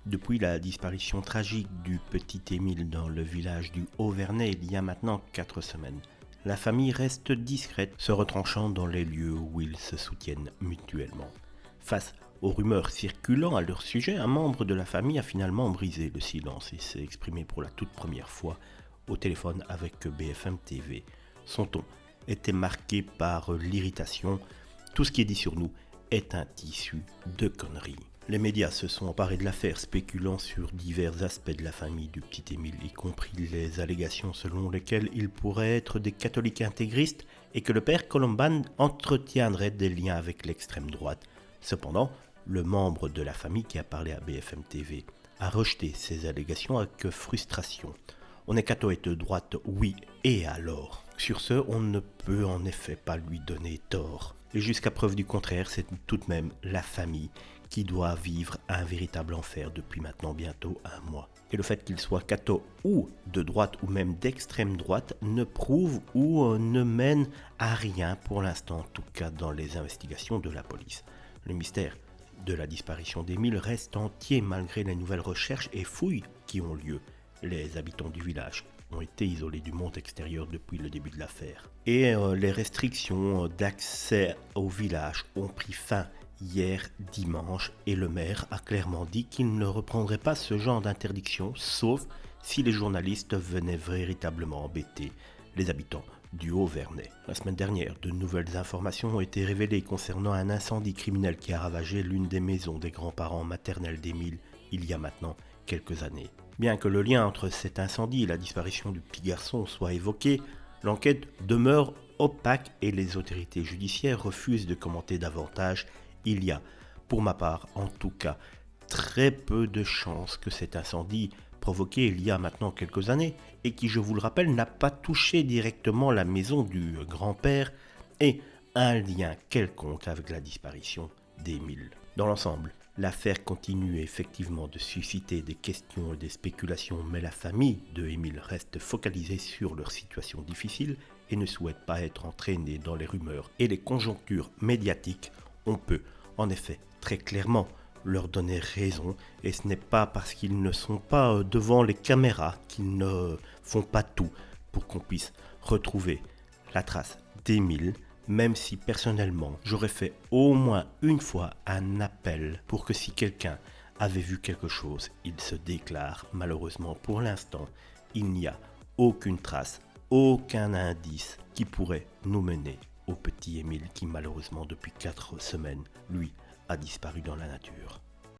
Depuis la disparition tragique du petit Émile dans le village du Haut-Vernay il y a maintenant 4 semaines, la famille reste discrète, se retranchant dans les lieux où ils se soutiennent mutuellement. Face aux rumeurs circulant à leur sujet, un membre de la famille a finalement brisé le silence et s'est exprimé pour la toute première fois au téléphone avec BFM TV. Son ton était marqué par l'irritation. Tout ce qui est dit sur nous est un tissu de conneries. Les médias se sont emparés de l'affaire, spéculant sur divers aspects de la famille du petit Émile, y compris les allégations selon lesquelles il pourrait être des catholiques intégristes et que le père Colomban entretiendrait des liens avec l'extrême droite. Cependant, le membre de la famille qui a parlé à BFM TV a rejeté ces allégations avec frustration. On est catho et de droite, oui, et alors ? Sur ce, on ne peut en effet pas lui donner tort. Et jusqu'à preuve du contraire, c'est tout de même la famille qui doit vivre un véritable enfer depuis maintenant bientôt un mois. Et le fait qu'il soit catho ou de droite ou même d'extrême droite ne prouve ou ne mène à rien pour l'instant, en tout cas dans les investigations de la police. Le mystère de la disparition d'Émile reste entier malgré les nouvelles recherches et fouilles qui ont lieu. Les habitants du village ont été isolés du monde extérieur depuis le début de l'affaire. Et les restrictions d'accès au village ont pris fin hier dimanche et le maire a clairement dit qu'il ne reprendrait pas ce genre d'interdiction sauf si les journalistes venaient véritablement embêter les habitants du Haut-Vernay. La semaine dernière, de nouvelles informations ont été révélées concernant un incendie criminel qui a ravagé l'une des maisons des grands-parents maternels d'Émile il y a maintenant quelques années. Bien que le lien entre cet incendie et la disparition du petit garçon soit évoqué, l'enquête demeure opaque et les autorités judiciaires refusent de commenter davantage. Il y a, pour ma part en tout cas, très peu de chances que cet incendie provoqué il y a maintenant quelques années et qui, je vous le rappelle, n'a pas touché directement la maison du grand-père ait un lien quelconque avec la disparition d'Émile. Dans l'ensemble, l'affaire continue effectivement de susciter des questions et des spéculations, mais la famille de Émile reste focalisée sur leur situation difficile et ne souhaite pas être entraînée dans les rumeurs et les conjonctures médiatiques. On peut, en effet, très clairement leur donner raison, et ce n'est pas parce qu'ils ne sont pas devant les caméras qu'ils ne font pas tout pour qu'on puisse retrouver la trace d'Émile, même si personnellement j'aurais fait au moins une fois un appel pour que si quelqu'un avait vu quelque chose, il se déclare. Malheureusement pour l'instant, il n'y a aucune trace, aucun indice qui pourrait nous mener au petit Émile qui malheureusement depuis 4 semaines, lui, a disparu dans la nature.